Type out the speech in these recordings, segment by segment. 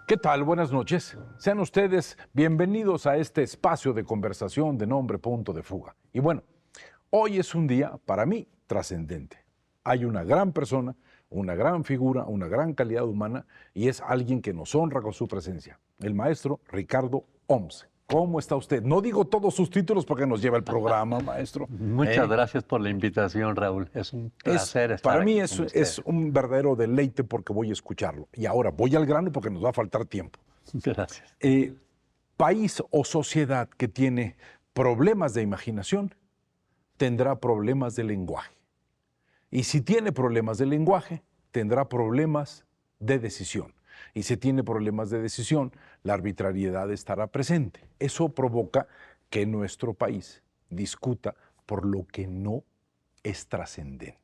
¿Qué tal? Buenas noches. Sean ustedes bienvenidos a este espacio de conversación de nombre Punto de Fuga. Y bueno, hoy es un día para mí trascendente. Hay una gran persona, una gran figura, una gran calidad humana y es alguien que nos honra con su presencia, el maestro Ricardo Homs. ¿Cómo está usted? No digo todos sus títulos porque nos lleva el programa, maestro. Muchas gracias por la invitación, Raúl. Es un placer estar para mí aquí con es usted. un verdadero deleite porque voy a escucharlo. Y ahora voy al grano porque nos va a faltar tiempo. Gracias. País o sociedad que tiene problemas de imaginación tendrá problemas de lenguaje. Y si tiene problemas de lenguaje, tendrá problemas de decisión. Y si tiene problemas de decisión, la arbitrariedad estará presente. Eso provoca que nuestro país discuta por lo que no es trascendente.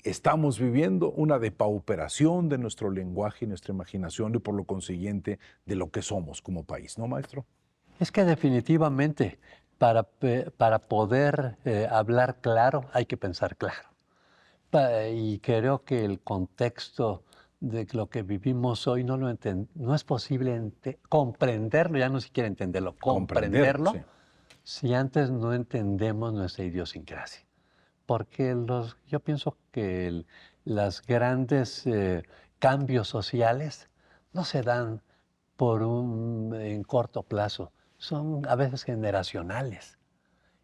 Estamos viviendo una depauperación de nuestro lenguaje y nuestra imaginación y por lo consiguiente de lo que somos como país, ¿no, maestro? Es que definitivamente para poder hablar claro hay que pensar claro. Y creo que el contexto de lo que vivimos hoy no es posible comprenderlo, ya no siquiera entenderlo, Comprenderlo, comprenderlo sí. si antes no entendemos nuestra idiosincrasia. Porque yo pienso que los grandes cambios sociales no se dan en corto plazo, son a veces generacionales.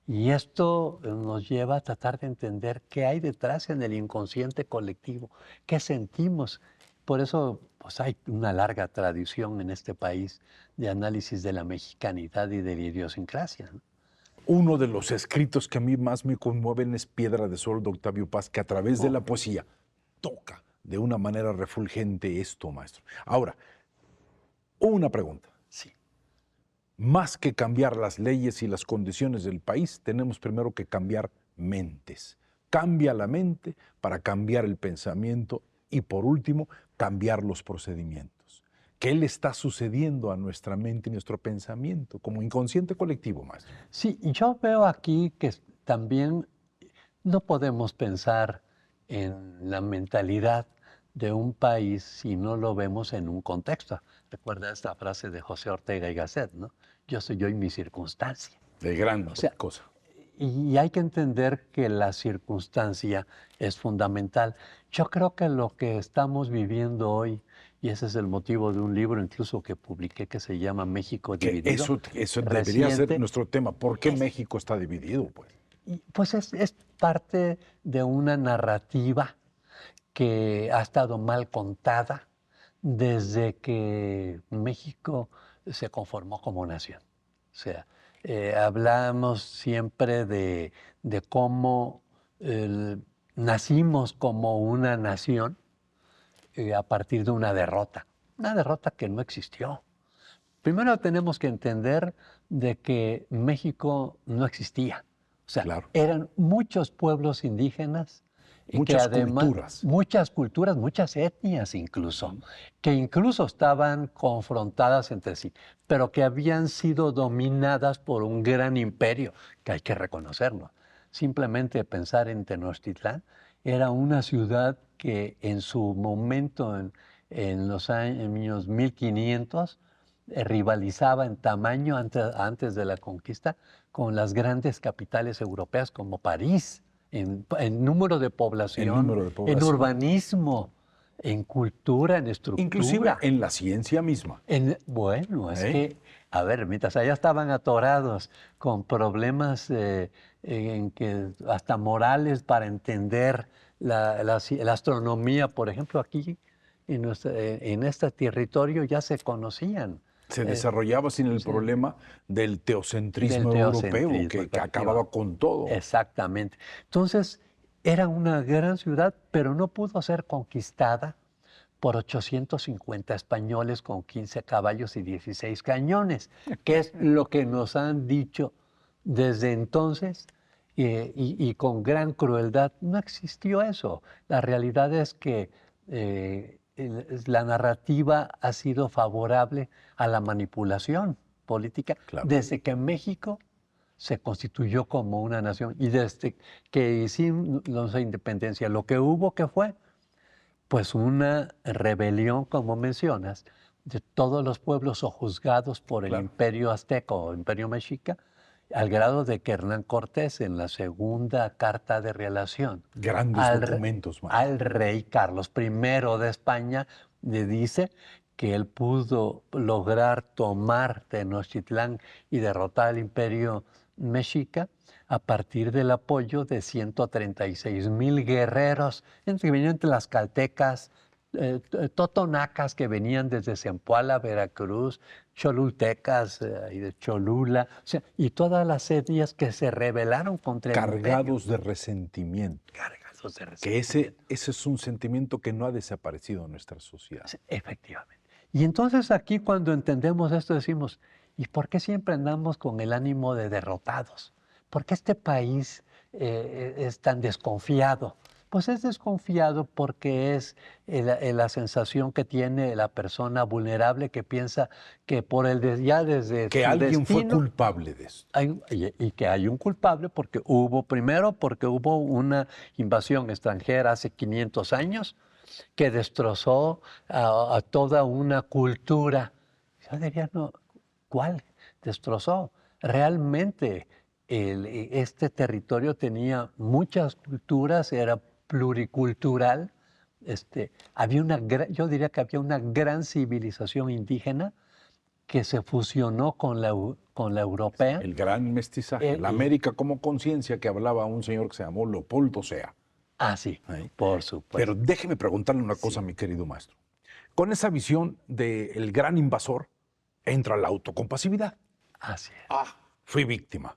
Y esto nos lleva a tratar de entender qué hay detrás en el inconsciente colectivo, qué sentimos. Por eso pues hay una larga tradición en este país de análisis de la mexicanidad y de la idiosincrasia, ¿no? Uno de los escritos que a mí más me conmueven es Piedra de Sol de Octavio Paz, que a través de la poesía toca de una manera refulgente esto, maestro. Ahora, una pregunta. Sí. Más que cambiar las leyes y las condiciones del país, tenemos primero que cambiar mentes. Cambia la mente para cambiar el pensamiento y, por último, cambiar los procedimientos. ¿Qué le está sucediendo a nuestra mente y nuestro pensamiento como inconsciente colectivo, maestro? Sí, y yo veo aquí que también no podemos pensar en la mentalidad de un país si no lo vemos en un contexto. Recuerda esta frase de José Ortega y Gasset, ¿no? Yo soy yo y mi circunstancia. De gran O sea, cosa. y hay que entender que la circunstancia es fundamental. Yo creo que lo que estamos viviendo hoy, y ese es el motivo de un libro incluso que publiqué que se llama México Que Dividido, eso debería ser reciente, nuestro tema. ¿Por qué es, México está dividido, pues? pues es parte de una narrativa que ha estado mal contada desde que México se conformó como nación. O sea, hablamos siempre de cómo nacimos como una nación a partir de una derrota que no existió. Primero tenemos que entender de que México no existía. O sea, Claro. eran muchos pueblos indígenas que Muchas además, culturas. muchas culturas, muchas etnias incluso, que incluso estaban confrontadas entre sí, pero que habían sido dominadas por un gran imperio, que hay que reconocerlo. Simplemente pensar en Tenochtitlán era una ciudad que en su momento, en los años 1500, rivalizaba en tamaño antes de la conquista con las grandes capitales europeas como París, en número de El población, número de en población. urbanismo, en cultura, en Inclusive estructura. en la ciencia misma. Bueno, es ¿Eh? que, a ver, mientras allá estaban atorados con problemas en que hasta morales para entender la astronomía, por ejemplo, aquí en este territorio ya se conocían. Se eh, desarrollaba sin el sí, problema del del teocentrismo europeo teocentrismo, que acababa con todo. exactamente. Entonces, era una gran ciudad, pero no pudo ser conquistada por 850 españoles con 15 caballos y 16 cañones, que es lo que nos han dicho desde entonces y con gran crueldad. No existió eso. La realidad es que la narrativa ha sido favorable a la manipulación política Claro. desde que México se constituyó como una nación y desde que hicimos la independencia. Lo que hubo que fue pues una rebelión, como mencionas, de todos los pueblos sojuzgados por el Claro. imperio azteca o imperio mexica, al grado de que Hernán Cortés, en la segunda carta de relación Grandes documentos, maestro. al rey Carlos I de España, le dice que él pudo lograr tomar Tenochtitlán y derrotar al imperio mexica a partir del apoyo de 136,000 guerreros, entre tlaxcaltecas, totonacas que venían desde Zempoala, Veracruz, cholultecas y de Cholula, o sea, y todas las etnias que se rebelaron contra el imperio. Cargados de resentimiento. Cargados de Que resentimiento. ese es un sentimiento que no ha desaparecido en nuestra sociedad. Sí, efectivamente. Y entonces aquí cuando entendemos esto decimos, ¿y por qué siempre andamos con el ánimo de derrotados? ¿Por qué este país es tan desconfiado? Pues es desconfiado porque es la sensación que tiene la persona vulnerable que piensa que por ya desde Que su alguien fue destino culpable de esto. y que hay un culpable porque porque hubo una invasión extranjera hace 500 años que destrozó a toda una cultura. Yo diría, no, ¿cuál destrozó? Realmente este territorio tenía muchas culturas, era pluricultural. Yo diría que había una gran civilización indígena que se fusionó con la europea. El gran mestizaje. La y- América como conciencia que hablaba un señor que se llamó Leopoldo Sea. Sí, ¿Eh? por supuesto. Pero déjeme preguntarle una cosa, mi querido maestro. Con esa visión del gran invasor entra la autocompasividad. Así es. Fui víctima.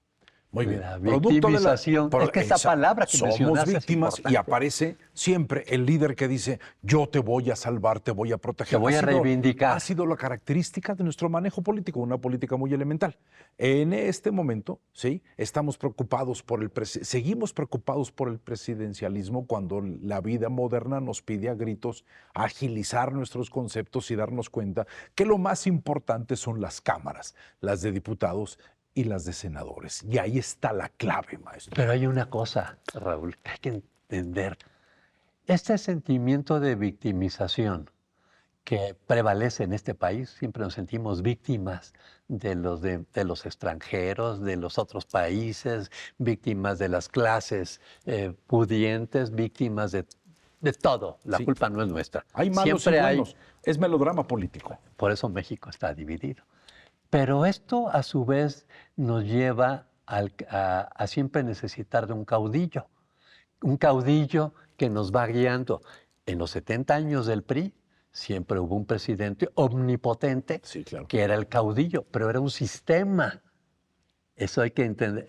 Muy bien. La victimización. Es que esa palabra que somos mencionaste es víctimas y importante. aparece siempre el líder que dice, yo te voy a salvar, te voy a proteger. Te voy a reivindicar. Ha sido la característica de nuestro manejo político, una política muy elemental. En este momento, sí, estamos preocupados seguimos preocupados por el presidencialismo cuando la vida moderna nos pide a gritos agilizar nuestros conceptos y darnos cuenta que lo más importante son las cámaras, las de diputados y las de senadores. Y ahí está la clave, maestro. Pero hay una cosa, Raúl, que hay que entender. Este sentimiento de victimización que prevalece en este país, siempre nos sentimos víctimas de los extranjeros, de los otros países, víctimas de las clases pudientes, víctimas de todo. La Sí. culpa no es nuestra. Hay malos Siempre y buenos. Es melodrama político. Por eso México está dividido. Pero esto a su vez nos lleva a siempre necesitar de un caudillo que nos va guiando. En los 70 años del PRI siempre hubo un presidente omnipotente Sí, claro. que era el caudillo, pero era un sistema. Eso hay que entender.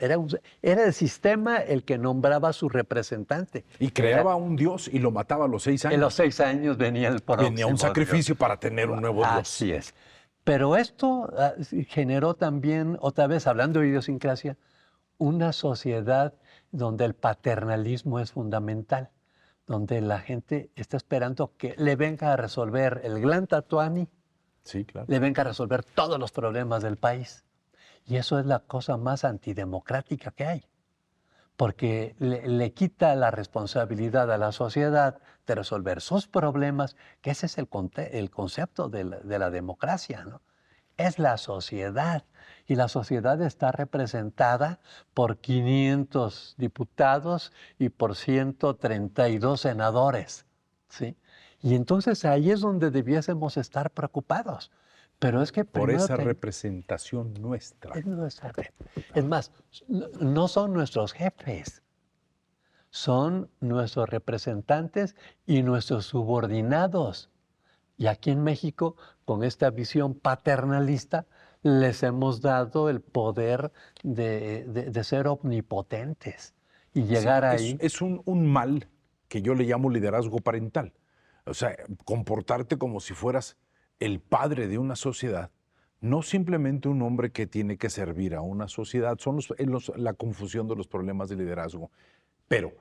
Era el sistema el que nombraba a su representante. Y creaba un dios y lo mataba a los 6 años. En los 6 años venía el próximo Venía un sacrificio para tener un nuevo dios. Así es. Pero esto generó también, otra vez hablando de idiosincrasia, una sociedad donde el paternalismo es fundamental, donde la gente está esperando que le venga a resolver el Gran Tatuani, Sí, claro. le venga a resolver todos los problemas del país. Y eso es la cosa más antidemocrática que hay, porque le quita la responsabilidad a la sociedad de resolver sus problemas, que ese es el concepto de la democracia, ¿no? Es la sociedad, y la sociedad está representada por 500 diputados y por 132 senadores, ¿sí? Y entonces ahí es donde debiésemos estar preocupados. Pero es que Por primero esa representación nuestra. es nuestra red. Es más, no son nuestros jefes, son nuestros representantes y nuestros subordinados. Y aquí en México, con esta visión paternalista, les hemos dado el poder de ser omnipotentes y llegar ahí. Es un mal que yo le llamo liderazgo parental. O sea, comportarte como si fueras el padre de una sociedad, no simplemente un hombre que tiene que servir a una sociedad, son la confusión de los problemas de liderazgo. Pero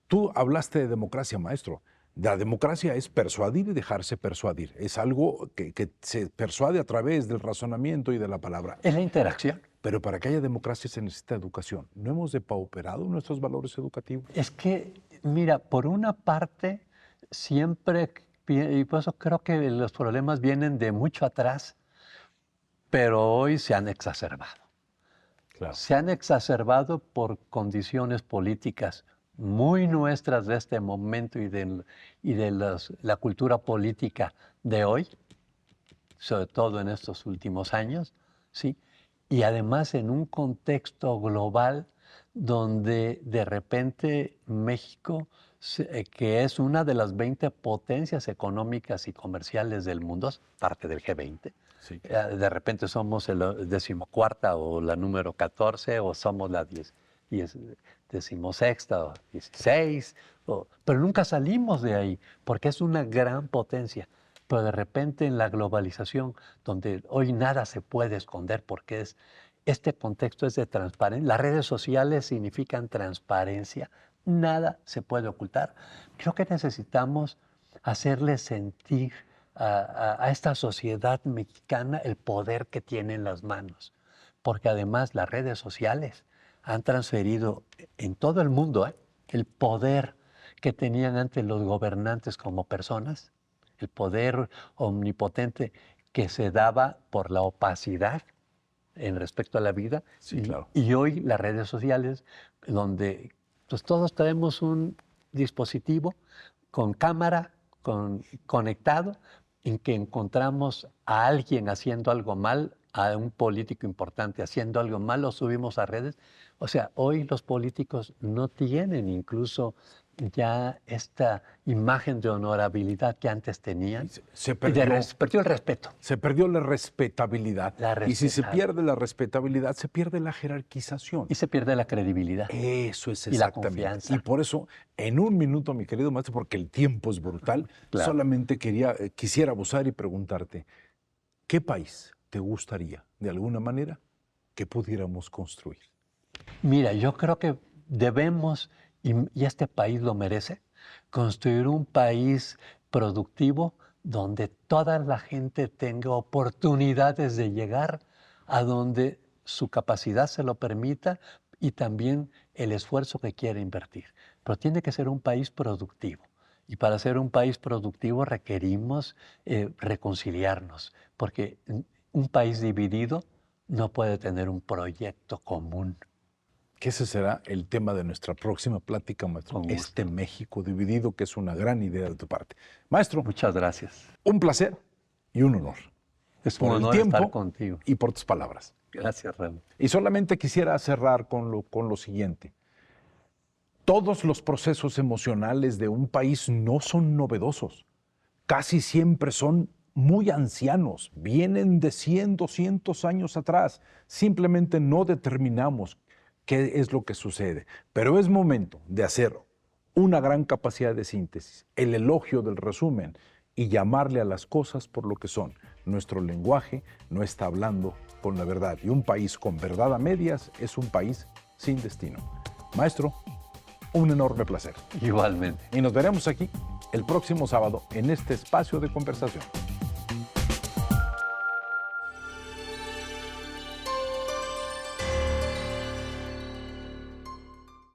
tú hablaste de democracia, maestro. La democracia es persuadir y dejarse persuadir. Es algo que se persuade a través del razonamiento y de la palabra. Es la interacción. Pero para que haya democracia se necesita educación. ¿No hemos depauperado nuestros valores educativos? Es que, mira, por una parte, siempre Y por eso creo que los problemas vienen de mucho atrás, pero hoy se han exacerbado. Claro. Se han exacerbado por condiciones políticas muy nuestras de este momento y de la cultura política de hoy, sobre todo en estos últimos años, ¿sí? Y además en un contexto global donde de repente México, que es una de las 20 potencias económicas y comerciales del mundo, es parte del G20, Sí. de repente somos el 14ª o la número 14 o somos la 16ª o 16, pero nunca salimos de ahí porque es una gran potencia. Pero de repente en la globalización, donde hoy nada se puede esconder porque este contexto es de transparencia, las redes sociales significan transparencia, nada se puede ocultar. Creo que necesitamos hacerle sentir a esta sociedad mexicana el poder que tiene en las manos, porque además las redes sociales han transferido en todo el mundo el poder que tenían antes los gobernantes como personas, el poder omnipotente que se daba por la opacidad en respecto a la vida. Sí, claro. Y hoy las redes sociales, donde pues, todos tenemos un dispositivo con cámara, conectado, en que encontramos a alguien haciendo algo mal, a un político importante haciendo algo mal, lo subimos a redes. O sea, hoy los políticos no tienen incluso ya esta imagen de honorabilidad que antes tenían. Se perdió, perdió el respeto. Se perdió la respetabilidad. Y si se pierde la respetabilidad, se pierde la jerarquización. Y se pierde la credibilidad. Eso es y la exactamente. confianza. Y por eso, en un minuto, mi querido maestro, porque el tiempo es brutal, Claro. solamente quisiera abusar y preguntarte, ¿qué país te gustaría, de alguna manera, que pudiéramos construir? Mira, yo creo que debemos, y este país lo merece, construir un país productivo donde toda la gente tenga oportunidades de llegar a donde su capacidad se lo permita y también el esfuerzo que quiere invertir. Pero tiene que ser un país productivo. Y para ser un país productivo requerimos reconciliarnos, porque un país dividido no puede tener un proyecto común. Que ese será el tema de nuestra próxima plática, maestro. Con gusto. Este México dividido, que es una gran idea de tu parte. Maestro, Muchas gracias. un placer y un honor. Es Por un el honor tiempo estar contigo. y por tus palabras. Gracias, Ramón. Y solamente quisiera cerrar con lo siguiente. Todos los procesos emocionales de un país no son novedosos. Casi siempre son muy ancianos, vienen de 100, 200 años atrás. Simplemente no determinamos qué es lo que sucede. Pero es momento de hacer una gran capacidad de síntesis, el elogio del resumen y llamarle a las cosas por lo que son. Nuestro lenguaje no está hablando con la verdad. Y un país con verdad a medias es un país sin destino. Maestro, un enorme placer. Igualmente. Y nos veremos aquí el próximo sábado en este espacio de conversación.